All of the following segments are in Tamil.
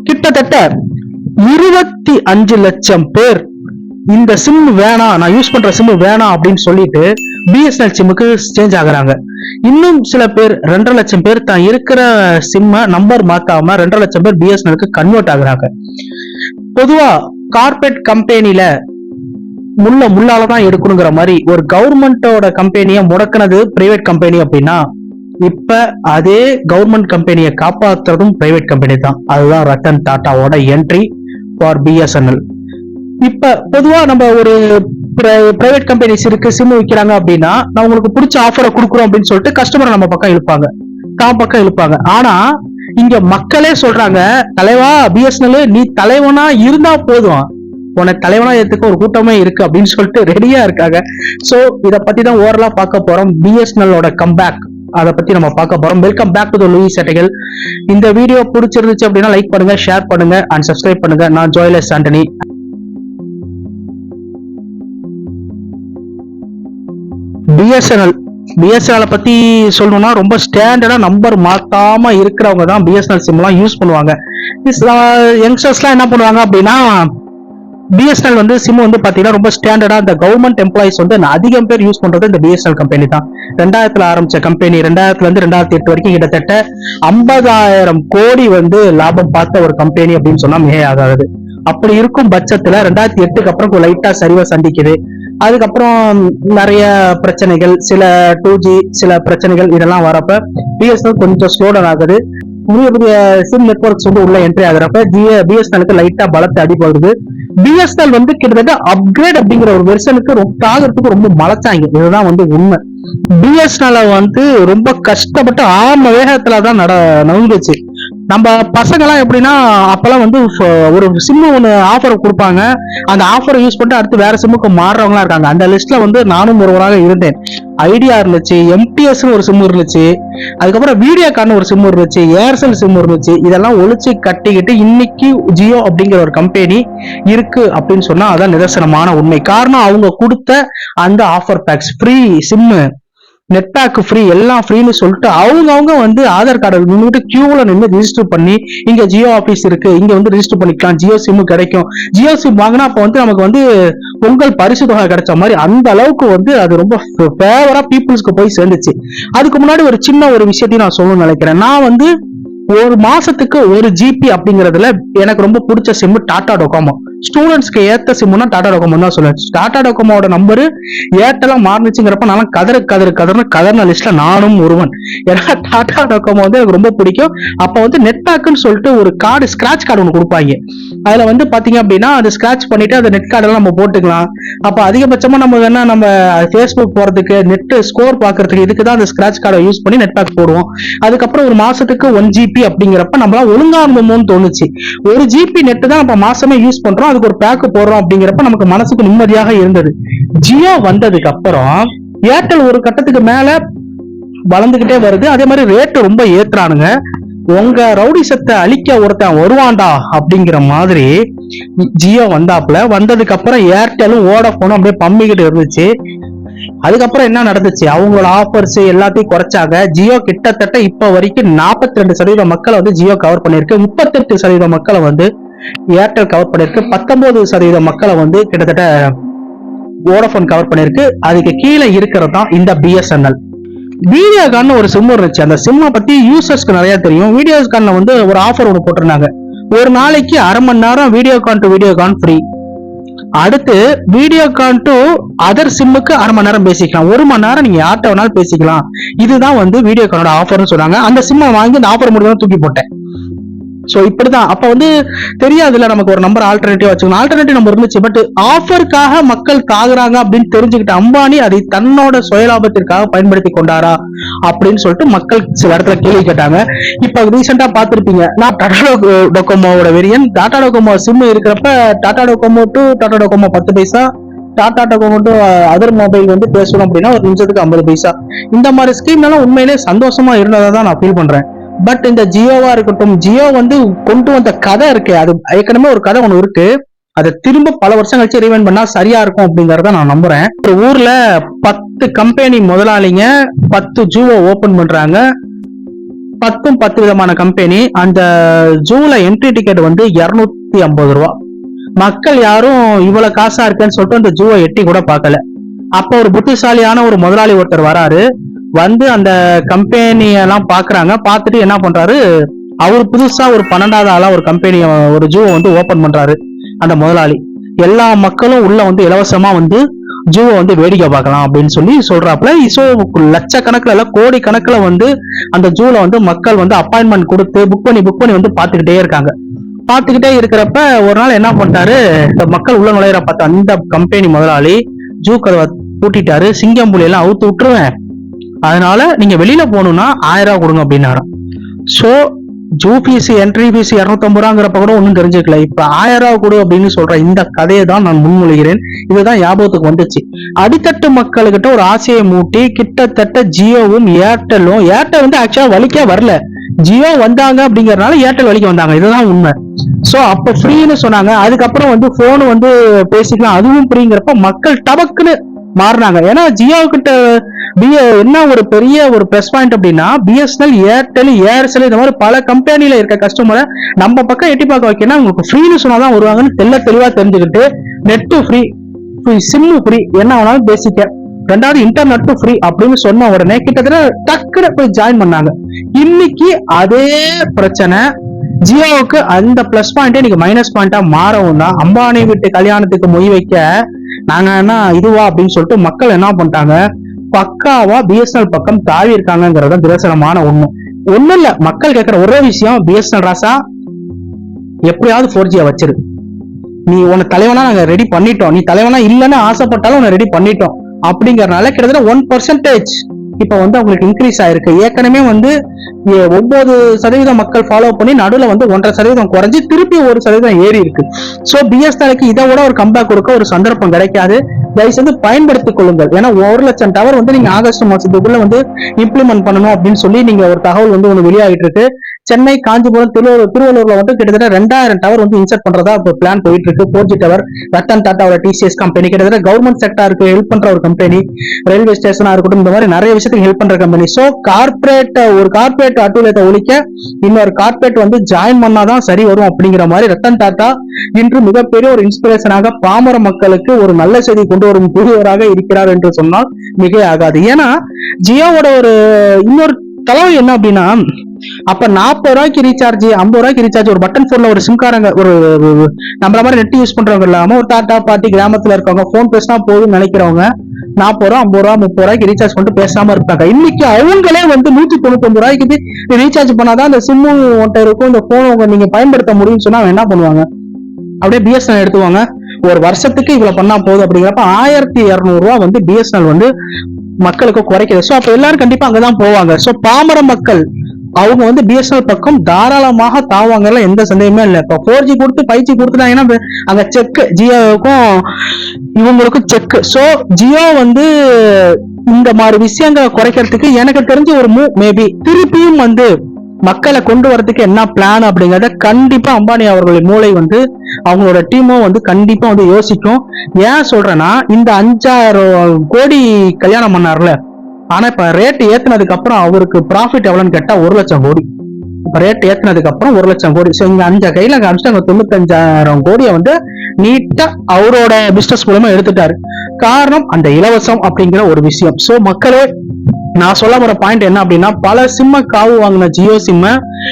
கிட்டத்தட்ட 25 லட்சம் பேர் இந்த சிம் வேணாம், நான் யூஸ் பண்ற சிம் வேணாம் அப்படின்னு சொல்லிட்டு பிஎஸ்என்எல் சிம்முக்கு சேஞ்ச் ஆகுறாங்க. இன்னும் சில பேர் 2.5 லட்சம் பேர் தான் இருக்கிற சிம்ம நம்பர் மாத்தாம 2.5 லட்சம் பேர் பிஎஸ்என்எலுக்கு கன்வெர்ட் ஆகுறாங்க. பொதுவா கார்பரேட் கம்பெனில முள்ளாலதான் எடுக்கணுங்கிற மாதிரி ஒரு கவர்மெண்டோட கம்பெனியை முடக்கினது பிரைவேட் கம்பெனி அப்படின்னா, இப்ப அதே கவர்மெண்ட் கம்பெனியை காப்பாத்துறதும் பிரைவேட் கம்பெனி தான். அதுதான் ரத்தன் டாட்டாவோட என்ட்ரி ஃபார் பிஎஸ்என்எல். இப்ப பொதுவா நம்ம ஒரு பிரைவேட் கம்பெனிஸ் இருக்கு, சிம் விற்கிறாங்க அப்படின்னா, நான் உங்களுக்கு பிடிச்ச ஆஃபரை கொடுக்குறோம் அப்படின்னு சொல்லிட்டு கஸ்டமரை நம்ம பக்கம் இழுப்பாங்க, தான் பக்கம் இழுப்பாங்க. ஆனா இங்க மக்களே சொல்றாங்க, தலைவா பிஎஸ்என்எல் நீ தலைவனா இருந்தா போதும், உனக்கு தலைவனா ஏத்துக்க ஒரு கூட்டமே இருக்கு அப்படின்னு சொல்லிட்டு ரெடியா இருக்காங்க. சோ இத பத்தி தான் ஓவரலா பார்க்க போறோம். பிஎஸ்என்எலோட கம்பேக் அதை பத்தி நம்ம பார்க்க போறோம். Welcome back to the Louis சேட்டைகள். இந்த வீடியோ பிடிச்சிருந்துச்சு அப்படின்னா லைக் பண்ணுங்க, ஷேர் பண்ணுங்க அண்ட் சப்ஸ்கிரைப் பண்ணுங்க. நான் ஜோயலஸ் ஆண்டனி. பிஎஸ்என்எல் பத்தி சொல்லணும்னா, ரொம்ப ஸ்டாண்டர்டா நம்பர் மாத்தாம இருக்கிறவங்க தான் பிஎஸ்என்எல் சிம் எல்லாம் யூஸ் பண்ணுவாங்க. யங்ஸ்டர்ஸ் எல்லாம் என்ன பண்ணுவாங்க அப்படின்னா, பிஎஸ்என்எல் வந்து சிம் வந்து பாத்தீங்கன்னா ரொம்ப ஸ்டாண்டர்டா இந்த கவர்மெண்ட் எம்ப்ளாயிஸ் வந்து அதிகம் பேர் யூஸ் பண்றது இந்த பிஎஸ்என்எல் கம்பெனி தான். 2000 ஆரம்பிச்ச கம்பெனி 2000 இருந்து 2008 வரைக்கும் கிட்டத்தட்ட 50,000 கோடி வந்து லாபம் பார்த்த ஒரு கம்பெனி அப்படின்னு சொன்னா மிக ஆகாது. அப்படி இருக்கும் பட்சத்துல 2008க்கு அப்புறம் லைட்டா சரிவா சந்திக்குது. அதுக்கப்புறம் நிறைய பிரச்சனைகள், சில 2G சில பிரச்சனைகள் இதெல்லாம் வரப்ப பிஎஸ்என்எல் கொஞ்சம் ஸ்லோ டவுன் ஆகுது. புதிய புதிய சிம் நெட்வொர்க்ஸ் வந்து உள்ள என்ட்ரி ஆகுறப்ப பிஎஸ்என்எலுக்கு லைட்டா பலத்தை அடிபடுது. பிஎஸ்என்எல் வந்து கிட்டத்தட்ட அப்கிரேட் அப்படிங்கிற ஒரு வெர்ஷனுக்கு ஆகிறதுக்கு ரொம்ப மலைச்சாங்க. இதுதான் வந்து உண்மை. பிஎஸ்என்எல் வந்து ரொம்ப கஷ்டப்பட்டு ஆம வேகத்துலதான் நடந்துச்சு. நம்ம பசங்க எல்லாம் எப்படின்னா, அப்பெல்லாம் வந்து ஒரு சிம் ஒண்ணு ஆஃபர் கொடுப்பாங்க, அந்த ஆஃபரை யூஸ் பண்ணிட்டு அடுத்து வேற சிம்முக்கு மாறுறவங்களா இருக்காங்க. அந்த லிஸ்ட்ல வந்து நானும் ஒருவராக இருந்தேன். ஐடியா இருந்துச்சு, எம்டிஎஸ் ஒரு சிம் இருந்துச்சு, அதுக்கப்புறம் வீடியோகான் ஒரு சிம் இருந்துச்சு, ஏர்செல் சிம் இருந்துச்சு. இதெல்லாம் ஒழிச்சு கட்டிக்கிட்டு இன்னைக்கு ஜியோ அப்படிங்கிற ஒரு கம்பெனி இருக்கு அப்படின்னு சொன்னா அதான் நிதர்சனமான உண்மை. காரணம் அவங்க கொடுத்த அந்த offer packs, free SIM, net pack free, எல்லாம் ஃப்ரீன்னு சொல்லிட்டு அவங்க வந்து ஆதார் கார்டு நின்றுட்டு கியூல நின்று ரிஜிஸ்டர் பண்ணி, இங்க ஜியோ ஆபீஸ் இருக்கு, இங்க வந்து ரிஜிஸ்டர் பண்ணிக்கலாம், ஜியோ சிம் கிடைக்கும், ஜியோ சிம் வாங்கினா அப்ப வந்து நமக்கு வந்து பொங்கல் பரிசு தொகை கிடைச்ச மாதிரி அந்த அளவுக்கு வந்து அது ரொம்ப ஃபேவரா பீப்புள்ஸ்க்கு போய் சேர்ந்துச்சு. அதுக்கு முன்னாடி ஒரு சின்ன ஒரு விஷயத்தையும் நான் சொல்லணும்னு நினைக்கிறேன். நான் வந்து ஒரு மாசத்துக்கு 1 GB அப்படிங்கறதுல எனக்கு ரொம்ப பிடிச்ச சிம் டாடா டோகோமோ. ஸ்டூடெண்ட்ஸ்க்கு ஏத்த சிம்னா டாடா டோகோமோ தான் சொல்லுவேன். டாடா டோகோமோட நம்பரு ஏர்டெல்லாம் மாறுச்சுங்கிறப்ப நான் கதர்ன லிஸ்ட்ல நானும் ஒருவன். ஏன்னா டாடா டோகோமோ வந்து எனக்கு ரொம்ப பிடிக்கும். அப்ப வந்து நெட் பேக்குன்னு சொல்லிட்டு ஒரு கார்டு, ஸ்கிராச் கார்டு ஒன்று கொடுப்பாங்க. அதுல வந்து பாத்தீங்க அப்படின்னா அது ஸ்கிராச் பண்ணிட்டு அந்த நெட் கார்டெல்லாம் நம்ம போட்டுக்கலாம். அப்ப அதிகபட்சமா நம்ம வேணா நம்ம ஃபேஸ்புக் போறதுக்கு, நெட் ஸ்கோர் பாக்குறதுக்கு, இதுக்குதான் அந்த ஸ்கிராச் கார்டை யூஸ் பண்ணி நெட் பேக் போடுவோம். அதுக்கப்புறம் ஒரு மாசத்துக்கு 1 GB அப்படிங்கிறப்ப நம்மளா ஒழுங்கா இருந்தோம்னு தோணுச்சு. 1 GB நெட் தான் நம்ம மாசமே யூஸ் பண்றோம், அதுக்கு ஒரு பேக் போடுறோம் அப்படிங்கிறப்ப நமக்கு மனசுக்கு நிம்மதியாக இருந்தது. ஜியோ வந்ததுக்கு அப்புறம் ஏர்டெல் ஒரு கட்டத்துக்கு மேல வளர்ந்துகிட்டே வருது. அதே மாதிரி ரேட்டு ரொம்ப ஏத்துறானுங்க. உங்க ரவுடிசத்தை அழிக்க ஒருத்தன் வருவான்டா அப்படிங்கிற மாதிரி ஜியோ வந்ததுக்கு அப்புறம் ஏர்டெலும் வோடாஃபோனும் அப்படியே பம்பிக்கிட்டு இருந்துச்சு. அதுக்கப்புறம் என்ன நடந்துச்சு, அவங்களோட ஆஃபர்ஸ் எல்லாத்தையும் குறைச்சாங்க. ஜியோ கிட்டத்தட்ட இப்ப வரைக்கும் 42% மக்களை வந்து ஜியோ கவர் பண்ணிருக்கு, 38% மக்களை வந்து ஏர்டெல் கவர் பண்ணிருக்கு, 19% மக்களை வந்து கிட்டத்தட்ட வோடாஃபோன் கவர் பண்ணிருக்கு. அதுக்கு கீழே இருக்கிறது தான் இந்த பிஎஸ்என்எல். வீடியோகான் ஒரு சிம் இருந்துச்சு. அந்த சிம்மை பத்தி யூசர்ஸ்க்கு நிறைய தெரியும். வீடியோகான்ல வந்து ஒரு ஆஃபர் ஒன்று போட்டிருந்தாங்க, ஒரு நாளைக்கு அரை மணி நேரம் வீடியோகான் டு வீடியோகான் ஃப்ரீ. அடுத்து வீடியோகான் டு அதர் சிம்முக்கு அரை மணி நேரம் பேசிக்கலாம், 1 மணி நேரம் நீங்க யார்கிட்ட வேணாலும் பேசிக்கலாம். இதுதான் வந்து வீடியோகானோட ஆஃபர்னு சொன்னாங்க. அந்த சிம்மை வாங்கி அந்த ஆஃபர் முடிவு தூக்கி போட்டேன். சோ இப்படிதான். அப்ப வந்து தெரியாதுல்ல, நமக்கு ஒரு நம்பர் ஆல்டர்னேட்டிவ் வச்சுக்கணும். ஆல்டர்னேட்டிவ் நம்பர் இருந்துச்சு, பட் ஆஃபருக்காக மக்கள் தாகுறாங்க அப்படின்னு தெரிஞ்சுக்கிட்ட அம்பானி அதை தன்னோட சுயலாபத்திற்காக பயன்படுத்தி கொண்டாரா அப்படின்னு சொல்லிட்டு மக்கள் சில இடத்துல கேள்வி கேட்டாங்க. இப்ப ரீசெண்டா பாத்திருப்பீங்க, நான் டாடா டோகோமோட வெரியன் டாடா டோகோமோ சிம் இருக்கிறப்ப Tata Docomo to Tata Docomo 10 paisa, Tata Docomo to other mobile வந்து பேசணும் அப்படின்னா ஒரு நிமிஷத்துக்கு 50 பைசா. இந்த மாதிரி ஸ்கீம் எல்லாம் உண்மையிலே சந்தோஷமா இருந்ததா தான் நான் ஃபீல் பண்றேன். பட் இந்த ஜியோவா இருக்கட்டும், ஜியோ வந்து கொண்டு வந்த கதை இருக்கு, அது ஏற்கனவே ஒரு கதை ஒண்ணு இருக்கு, அதை திரும்ப பல வருஷம் கழிச்சு ரீவைண்ட் பண்ணா சரியா இருக்கும் அப்படிங்கறத நான் நம்புறேன். ஒரு ஊர்ல 10 கம்பெனி முதலாளிங்க 10 ஜியோ ஓபன் பண்றாங்க. 10 விதமான கம்பெனி. அந்த ஜூல என்ட்ரி டிக்கெட் வந்து 250 ரூபா. மக்கள் யாரும் இவ்வளவு காசா இருக்குன்னு சொல்லிட்டு அந்த ஜூவை எட்டி கூட பார்க்கல. அப்ப ஒரு புத்திசாலியான ஒரு முதலாளி ஒருத்தர் வராரு. வந்து அந்த கம்பெனியெல்லாம் பாக்குறாங்க. பார்த்துட்டு என்ன பண்றாரு, அவர் புதுசா ஒரு 12வது ஆளா ஒரு கம்பெனிய ஒரு ஜூவை வந்து ஓபன் பண்றாரு அந்த முதலாளி. எல்லா மக்களும் உள்ள வந்து இலவசமா வந்து ஜூவை வந்து வேடிக்கை பார்க்கலாம் அப்படின்னு சொல்லி சொல்றாப்புல. ஸோ லட்சக்கணக்கில் இல்ல கோடி கணக்குல வந்து அந்த ஜூல வந்து மக்கள் வந்து அப்பாயின்மெண்ட் கொடுத்து புக் பண்ணி வந்து பாத்துக்கிட்டே இருக்காங்க. பாத்துக்கிட்டே இருக்கிறப்ப ஒரு நாள் என்ன பண்ணிட்டாரு, இந்த மக்கள் உள்ள நுழையிற பார்த்த அந்த கம்பெனி முதலாளி ஜூ கதவை பூட்டிட்டாரு. சிங்கம் புலி எல்லாம் அவுத்து விட்டுருவேன், அதனால நீங்க வெளியில போகணும்னா 1000 ரூபா கொடுங்க அப்படின்னாரு. So zoo fees entry fees 250 ரூபாங்கிறப்ப கூட ஒன்றும் தெரிஞ்சுக்கல. இப்ப 1000 ரூபா கொடு அப்படின்னு சொல்ற இந்த கதையை தான் நான் முன்மொழிகிறேன். இதுதான் ஞாபகத்துக்கு வந்துச்சு. அடித்தட்டு மக்கள்கிட்ட ஒரு ஆசையை மூட்டி கிட்டத்தட்ட ஜியோவும் ஏர்டெல் வந்து ஆக்சுவலா வலிக்கே வரல, ஜியோ வந்தாங்க அப்படிங்கறதுனால ஏர்டெல் வலிக்க வந்தாங்க. இதுதான் உண்மை. சோ அப்ப ஃப்ரீன்னு சொன்னாங்க. அதுக்கப்புறம் வந்து போன் வந்து பேசிக்கலாம், அதுவும் ஃப்ரீங்கிறப்ப மக்கள் டபக்குன்னு மாறினாங்க. ஏன்னா ஜியோ கிட்ட என்ன ஒரு பெரிய ஒரு பிளஸ் பாயிண்ட் அப்படின்னா, பிஎஸ்என்எல், ஏர்டெல், ஏர்செல் இந்த மாதிரி பல கம்பெனில இருக்க கஸ்டமரை நம்ம பக்கம் எட்டி பார்க்க வைக்கணும். உங்களுக்கு ஃப்ரீன்னு சொன்னாதான் வருவாங்கன்னு தெளிவா தெரிஞ்சுக்கிட்டு நெட் ஃப்ரீ, சிம் ஃப்ரீ, என்ன வேணாலும் பேசிக்க, ரெண்டாவது இன்டர்நெட் ஃப்ரீ அப்படின்னு சொன்ன உடனே கிட்டத்தட்ட டக்குன்னு போய் ஜாயின் பண்ணாங்க. இன்னைக்கு அதே பிரச்சனை ஜியோவுக்கு அந்த பிளஸ் பாயிண்டே இன்னைக்கு மைனஸ் பாயிண்டா மாறவும் தான் அம்பானி வீட்டு கல்யாணத்துக்கு மொய் வைக்க நாங்க என்ன இதுவா அப்படின்னு சொல்லிட்டு மக்கள் என்ன பண்ணிட்டாங்க, பக்காவா பிஎஸ்என்எல் பக்கம் தாவி இருக்காங்கிறத நிதர்சனமான ஒண்ணு. ஒண்ணும் இல்ல, மக்கள் கேட்கிற ஒரே விஷயம், பிஎஸ்என்எல் ராசா எப்படியாவது 4G வச்சிரு, நீ உன தலைவனா நாங்க ரெடி பண்ணிட்டோம், நீ தலைவனா இல்லைன்னு ஆசைப்பட்டாலும் உன்னை ரெடி பண்ணிட்டோம் அப்படிங்கறதுனால கிட்டத்தட்ட 1% இப்ப வந்து அவங்களுக்கு இன்க்ரீஸ் ஆயிருக்கு. ஏற்கனவே வந்து 9% மக்கள் ஃபாலோ பண்ணி நடுவில் வந்து 1.5% குறைஞ்சி திருப்பி 1% ஏறி இருக்கு. சோ பிஎஸ்என்எலுக்கு இதை விட ஒரு கம்பேக் கொடுக்க ஒரு சந்தர்ப்பம் கிடைக்காது. தயவுசெய்து பயன்படுத்திக் கொள்ளுங்கள். ஏன்னா 1,00,000 டவர் வந்து நீங்க ஆகஸ்ட் மாசத்துக்குள்ள வந்து இம்ப்ளிமெண்ட் பண்ணணும் அப்படின்னு சொல்லி நீங்க ஒரு தகவல் வந்து ஒண்ணு வெளியாகிட்டு இருக்கு. சென்னை, காஞ்சிபுரம், திருவள்ளூர்ல வந்து கிட்டத்தட்ட 2000 டவர் வந்து இன்சர்ட் பண்றதா பிளான் போயிட்டு இருக்கு. 4G டவர் ரத்தன் டாட்டாவோட டிசிஎஸ் கம்பெனி கிட்டத்தட்ட கவர்மெண்ட் செக்டருக்கு ஹெல்ப் பண்ற ஒரு கம்பெனி, ரயில்வே ஸ்டேஷனா இருக்கட்டும், இந்த மாதிரி நிறைய விஷயத்துக்கு ஹெல்ப் பண்ற கம்பெனி. சோ ஒரு கார்பரேட் அட்டூழியத்தை ஒழிக்க இன்னொரு கார்பரேட் வந்து ஜாயின் பண்ணாதான் சரி வரும் அப்படிங்கிற மாதிரி ரத்தன் டாட்டா இன்று மிகப்பெரிய ஒரு இன்ஸ்பிரேஷனாக பாமர மக்களுக்கு ஒரு நல்ல செய்தி கொண்டு வரும் தூதுவராக இருக்கிறார் என்று சொன்னால் மிக ஆகாது. ஏன்னா ஜியோவோட ஒரு இன்னொரு தலைவை என்ன அப்படின்னா, அப்ப 40 ரூபாய்க்கு ரீசார்ஜ், 50 ரூபாய்க்கு ரீசார்ஜ், ஒரு பட்டன் போன்ல ஒரு சிம்காரங்க ஒரு நம்மள மாதிரி நெட் யூஸ் பண்றவங்க இல்லாம ஒரு டாட்டா பாட்டி கிராமத்துல இருக்கவங்க போன் பேசினா போதும்னு நினைக்கிறவங்க 40 ரூபா, 50 ரூபா, 30 ரூபாய்க்கு ரீசார்ஜ் பண்ணிட்டு பேசாம இருப்பாங்க. இன்னைக்கு அவங்களே வந்து 199 ரூபாய்க்கு ரீசார்ஜ் பண்ணாதான் அந்த சிம்மு ஒன்றை இருக்கும், இந்த போன் நீங்க பயன்படுத்த முடியும்னு சொன்னா என்ன பண்ணுவாங்க, அப்படியே பிஎஸ்என்எல் எடுத்துவாங்க. ஒரு வருஷத்துக்கு இவ்வளவு பண்ணா போதும் அப்படிங்கிறப்ப 1200 ரூபா வந்து பிஎஸ்என்எல் வந்து மக்களுக்கு குறைக்கிறது. சோ அப்ப எல்லாரும் கண்டிப்பா அங்கதான் போவாங்க. சோ பாமர மக்கள் அவங்க வந்து பிஎஸ்என்எல் பக்கம் தாராளமாக தாவாங்கல, எந்த சந்தேகமே இல்லை. இப்போ 4G கொடுத்து 5G கொடுத்துட்டாங்கன்னா அங்க செக், ஜியோவுக்கும் இவங்களுக்கும் செக். சோ ஜியோ வந்து இந்த மாதிரி விஷயங்களை குறைக்கிறதுக்கு எனக்கு தெரிஞ்ச ஒரு மேபி திருப்பியும் வந்து மக்களை கொண்டு வரதுக்கு என்ன பிளான் அப்படிங்கறத கண்டிப்பா அம்பானி அவர்களின் மூளை வந்து அவங்களோட டீமும் வந்து கண்டிப்பா வந்து யோசிக்கும். ஏன் சொல்றேன்னா, இந்த 5000 கோடி கல்யாணம் பண்ணார்ல, ஆனா இப்ப ரேட் ஏத்துனதுக்கு அப்புறம் அவருக்கு ப்ராஃபிட் எவ்வளவுன்னு கேட்டா 1,00,000 கோடி. இப்ப ரேட் ஏத்துனதுக்கு அப்புறம் 1,00,000 கோடி. சோ இங்க 5 கையில காமிச்சிட்டு 95,000 கோடியை வந்து நீட்டா அவரோட பிசினஸ் மூலமா எடுத்துட்டாரு. காரணம் அந்த இலவசம் அப்படிங்கிற ஒரு விஷயம். சோ மக்களே, நான் சொல்ல போற பாயிண்ட் என்ன அப்படின்னா, பல சிம்ம காவு வாங்கின ஜியோ சிம்ம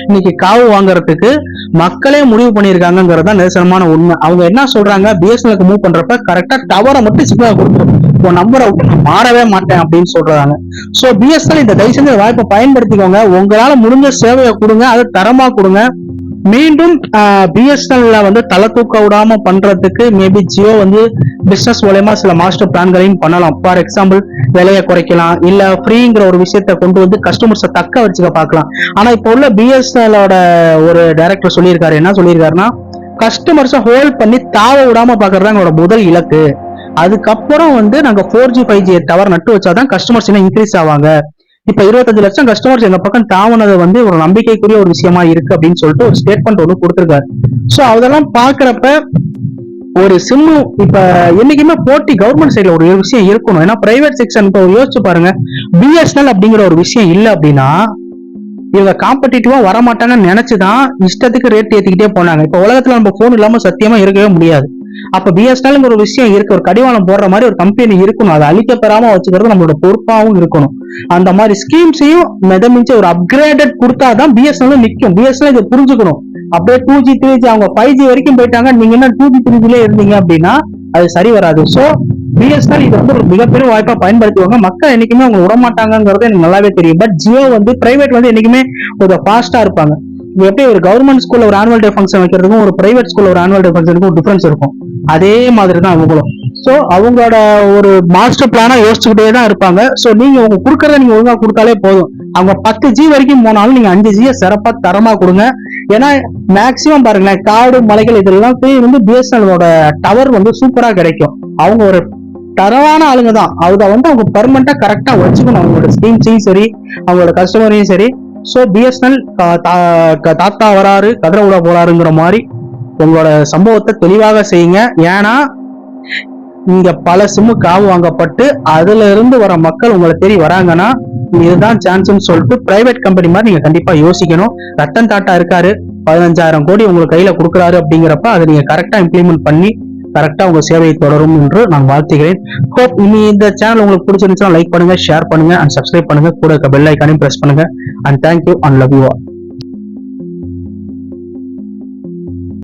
இன்னைக்கு காவு வாங்குறதுக்கு மக்களே முடிவு பண்ணியிருக்காங்கிறது தான் நிதர்சனமான உண்மை. அவங்க என்ன சொல்றாங்க, பிஎஸ்என்எலுக்கு மூவ் பண்றப்ப கரெக்டா டவரை மட்டும் சிக்னல் கொடுத்துரும், உன் நம்பரை விட்டு நான் மாறவே மாட்டேன் அப்படின்னு சொல்றாங்க. சோ பிஎஸ்என்எல் இந்த தயவு செஞ்ச வாய்ப்பை பயன்படுத்திக்கோங்க. உங்களால முடிஞ்ச சேவையை கொடுங்க, அதை தரமா கொடுங்க. மீண்டும் பிஎஸ்என்எல்ல வந்து தலை தூக்க விடாம பண்றதுக்கு மேபி ஜியோ வந்து பிசினஸ் மூலமா சில மாஸ்டர் பிளான்களையும் பண்ணலாம். ஃபார் எக்ஸாம்பிள் விலையை குறைக்கலாம், இல்ல ஃப்ரீங்கிற ஒரு விஷயத்த கொண்டு வந்து கஸ்டமர்ஸை தக்க வச்சுக்க பார்க்கலாம். ஆனா இப்போ உள்ள பிஎஸ்என்எலோட ஒரு டைரக்டர் சொல்லியிருக்காரு, என்ன சொல்லியிருக்காருன்னா, கஸ்டமர்ஸை ஹோல்ட் பண்ணி தாவ விடாம பாக்குறது எங்களோட முதல் இலக்கு. அதுக்கப்புறம் வந்து நாங்க 4G 5G டவர் நட்டு வச்சாதான் கஸ்டமர்ஸ் இன்னும் இன்க்ரீஸ் ஆவாங்க. இப்ப 25 லட்சம் கஸ்டமர்ஸ் எங்க பக்கம் தாவனது வந்து ஒரு நம்பிக்கைக்குரிய ஒரு விஷயமா இருக்கு அப்படின்னு சொல்லிட்டு ஒரு ஸ்டேட்மெண்ட் ஒன்று கொடுத்திருக்காரு. சோ அதெல்லாம் பாக்குறப்ப ஒரு சிம்மு இப்ப என்னைக்குமே போட்டி கவர்மெண்ட் சைட்ல ஒரு விஷயம் இருக்கணும். ஏன்னா பிரைவேட் செக்ஷன் இப்ப யோசிச்சு பாருங்க, பிஎஸ்என்எல் அப்படிங்கிற ஒரு விஷயம் இல்லை அப்படின்னா இவங்க காம்படிட்டிவா வர மாட்டாங்கன்னு நினைச்சுதான் இஷ்டத்துக்கு ரேட் ஏத்திக்கிட்டே போனாங்க. இப்ப உலகத்துல நம்ம போன் இல்லாம சத்தியமா இருக்கவே முடியாது. அப்ப பிஎஸ்என்எல் ஒரு விஷயம் இருக்கு, ஒரு கடிவாளம் போடுற மாதிரி ஒரு கம்பெனி இருக்கணும், அதை அழிக்க பெறாம வச்சுக்கிறது நம்மளோட பொறுப்பாகவும் இருக்கணும். அந்த மாதிரி ஸ்கீம்ஸையும் மிதமிஞ்ச ஒரு அப்கிரேடட் கொடுத்தாதான் பிஎஸ்என்எல் நிற்கும். பிஎஸ்என்எல் இதை புரிஞ்சுக்கணும். அப்படியே 2G 3G அவங்க 5G வரைக்கும் போயிட்டாங்க, நீங்க என்ன 2G 3G இருந்தீங்க அப்படின்னா அது சரி வராது. சோ பிஎஸ்என்எல் இது வந்து ஒரு மிகப்பெரிய வாய்ப்பா பயன்படுத்துவாங்க. மக்கள் என்னைக்குமே அவங்க விடமாட்டாங்கிறது எனக்கு நல்லாவே தெரியும். பட் ஜியோ வந்து பிரைவேட் வந்து என்னைக்குமே கொஞ்சம் ஃபாஸ்டா இருப்பாங்க. எப்படி ஒரு கவர்மெண்ட் ஸ்கூல்ல ஒரு ஆனுவல் டே ஃபங்க்ஷன் வைக்கிறதுக்கும் ஒரு பிரைவேட் ஸ்கூல்ல ஒரு ஆனுவல் டே ஃபங்க்ஷனுக்கும் ஒரு டிஃபரன்ஸ் இருக்கும். அதே மாதிரி தான் அவங்களும். ஸோ அவங்களோட ஒரு மாஸ்டர் பிளானா யோசிச்சுக்கிட்டே தான் இருப்பாங்க. ஸோ நீங்க உங்க கொடுக்கறத நீங்க ஒழுங்கா கொடுத்தாலே போதும். அவங்க 10G வரைக்கும் போனாலும் நீங்க 5G சிறப்பா தரமா கொடுங்க. ஏன்னா மேக்சிமம் பாருங்களேன், காடு மலைகள் இதெல்லாம் வந்து பிஎஸ்என்எலோட டவர் வந்து சூப்பரா கிடைக்கும். அவங்க ஒரு தரவான ஆளுங்க தான். அதை வந்து அவங்க பெர்மனண்டா கரெக்டா வச்சுக்கணும், அவங்களோட ஸ்கீம்ஸையும் சரி அவங்களோட கஸ்டமரையும் சரி. ஸோ பிஎஸ்என்எல் தாத்தா வராரு கதிர விட போறாருங்கிற மாதிரி உங்களோட சம்பவத்தை தெளிவாக செய்யுங்க. ஏன்னா இங்க பல சிம்மு காவு வாங்கப்பட்டு அதுல இருந்து வர மக்கள் உங்களை தேடி வராங்கன்னா இதுதான் சான்ஸ்ன்னு சொல்லிட்டு பிரைவேட் கம்பெனி மாதிரி நீங்க கண்டிப்பா யோசிக்கணும். ரத்தன் டாட்டா இருக்காரு, 15,000 கோடி உங்களுக்கு கையில கொடுக்குறாரு அப்படிங்கிறப்ப அதை நீங்க கரெக்டா இம்ப்ளிமெண்ட் பண்ணி கரெக்டா உங்க சேவையை தொடரும் என்று நான் வாழ்த்துகிறேன். ஹோப் இனி இந்த சேனல் உங்களுக்கு பிடிச்சிருந்துச்சுன்னா லைக் பண்ணுங்க, ஷேர் பண்ணுங்க அண்ட் சப்ஸ்கிரைப் பண்ணுங்க. கூட இருக்க பெல் ஐக்கானையும் பிரஸ் பண்ணுங்க. And thank you and love you all.